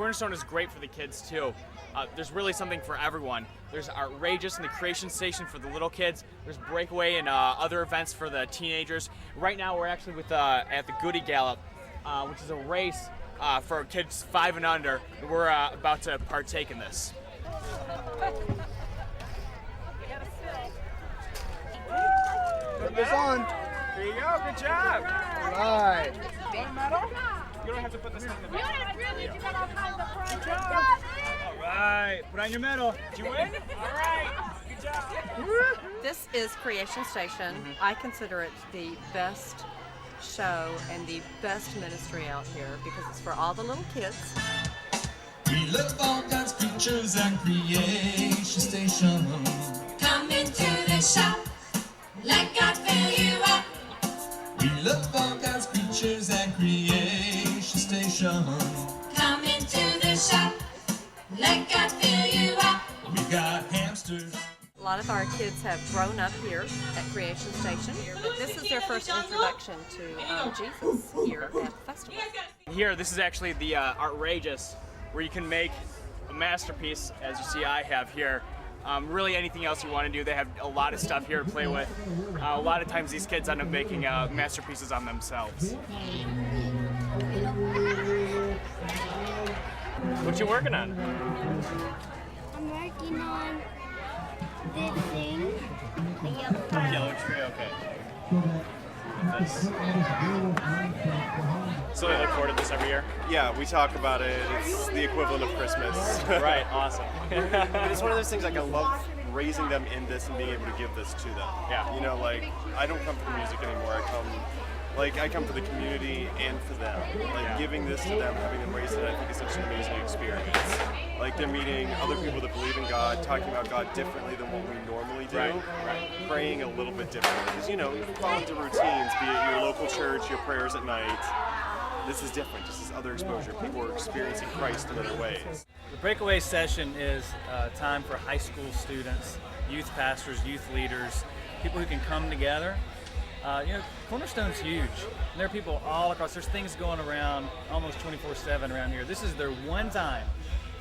Cornerstone is great for the kids too. There's really something for everyone. There's Outrageous and the Creation Station for the little kids. There's Breakaway and other events for the teenagers. Right now we're actually at the Goody Gallop, which is a race for kids 5 and under. We're about to partake in this. Put this on. There you go, good job. All right. You want a medal? You don't have to put this in the medal. All right, put on your medal. Did you win? All right, good job. This is Creation Station. I consider it the best show and the best ministry out here because it's for all the little kids. We love all God's creatures and Creation Station. Come into the shop, let God fill you up. We love all God's creatures and Creation Station. Come into the shop, let God fill you up. We got hamsters. A lot of our kids have grown up here at Creation Station, but this is their first introduction to Jesus here at the festival. Here, this is actually the Outrageous, where you can make a masterpiece, as you see I have here. Really anything else you want to do, they have a lot of stuff here to play with. A lot of times these kids end up making masterpieces on themselves. What you working on? I'm working on this thing. Yellow tree, okay. So they look forward to this every year? Yeah, we talk about it. It's the equivalent of Christmas. Right, awesome. But it's one of those things, like, I love raising them in this and being able to give this to them. Yeah. You know, like, I don't come for the music anymore. I come for the community and for them. Like, giving this to them, having them raise it, I think is such an amazing experience. Like, they're meeting other people that believe in God, talking about God differently than what we normally do. Right. Praying a little bit differently. Because, you know, you fall into routines, be it your local church, your prayers at night. This is different. This is other exposure. People are experiencing Christ in other ways. The breakaway session is time for high school students, youth pastors, youth leaders, people who can come together. Cornerstone's huge. And there are people all across. There's things going around almost 24/7 around here. This is their one time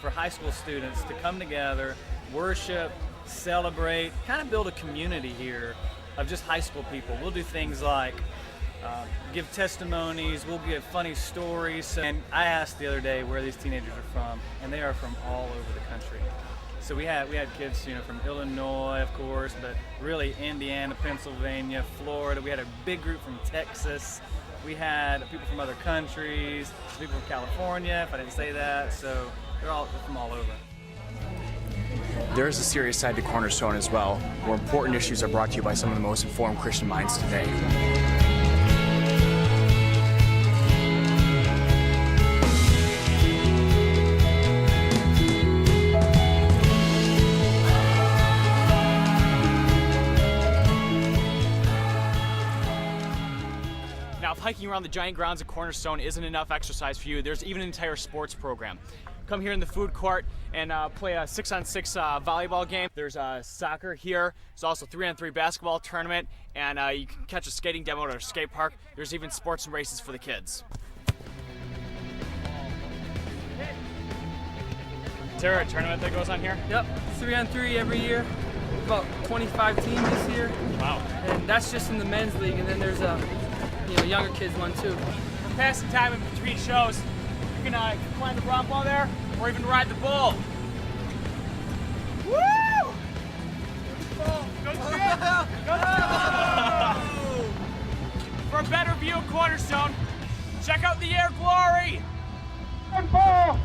for high school students to come together, worship, celebrate, kind of build a community here of just high school people. We'll do things like give testimonies, we'll give funny stories. And I asked the other day where these teenagers are from, and they are from all over the country. So we had kids, from Illinois, of course, but really Indiana, Pennsylvania, Florida. We had a big group from Texas. We had people from other countries, people from California, if I didn't say that. So they're from all over. There is a serious side to Cornerstone as well, where important issues are brought to you by some of the most informed Christian minds today. Now, if hiking around the giant grounds of Cornerstone isn't enough exercise for you, there's even an entire sports program. Come here in the food court and play a 6-on-6 volleyball game. There's soccer here. There's also 3-on-3 basketball tournament, and you can catch a skating demo at our skate park. There's even sports and races for the kids. Is there a tournament that goes on here? Yep, 3-on-3 every year. About 25 teams this year. Wow. And that's just in the men's league, and then there's a younger kids one too. For passing time in between shows, you can climb the rock wall there, or even ride the bull. Woo! Go Jim! Go Jim! For a better view of Cornerstone, check out the Air Glory! And bull!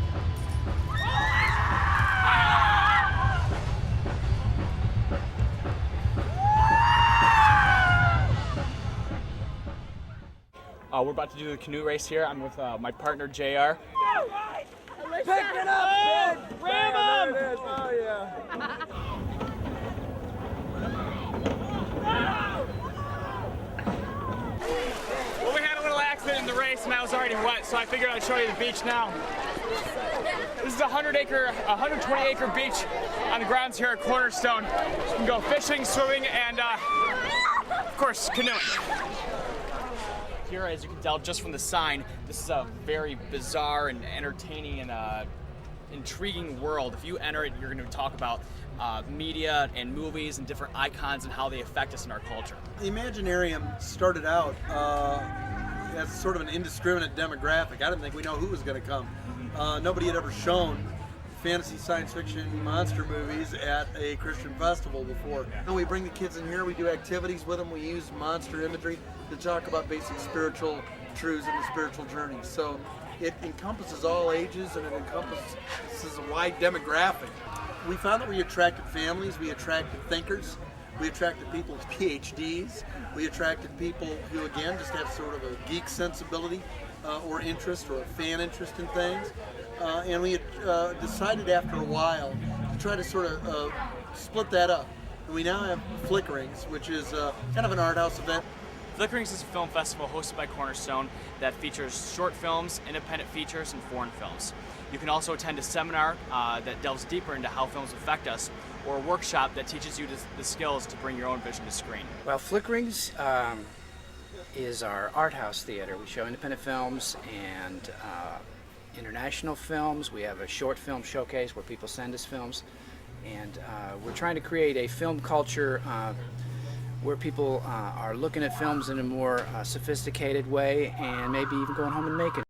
We're about to do the canoe race here. I'm with my partner, JR. Pick it up, kid! Ram There him! it is. Oh, yeah. Well, we had a little accident in the race and I was already wet, so I figured I'd show you the beach now. This is a 120-acre beach on the grounds here at Cornerstone. You can go fishing, swimming, and of course, canoeing. here, as you can tell just from the sign, this is a very bizarre and entertaining and intriguing world. If you enter it, you're going to talk about media and movies and different icons and how they affect us in our culture. The Imaginarium started out as sort of an indiscriminate demographic. I didn't think we know who was going to come. Nobody had ever shown fantasy, science fiction, monster movies at a Christian festival before. And we bring the kids in here, we do activities with them, we use monster imagery to talk about basic spiritual truths and the spiritual journey. So it encompasses all ages and it encompasses a wide demographic. We found that we attracted families, we attracted thinkers, we attracted people with PhDs, we attracted people who, again, just have sort of a geek sensibility or interest or a fan interest in things. And we decided after a while to try to sort of split that up. And we now have Flickerings, which is kind of an art house event. Flickerings is a film festival hosted by Cornerstone that features short films, independent features, and foreign films. You can also attend a seminar that delves deeper into how films affect us, or a workshop that teaches you the skills to bring your own vision to screen. Well, Flickerings is our art house theater. We show independent films and international films. We have a short film showcase where people send us films, and we're trying to create a film culture where people are looking at films in a more sophisticated way and maybe even going home and making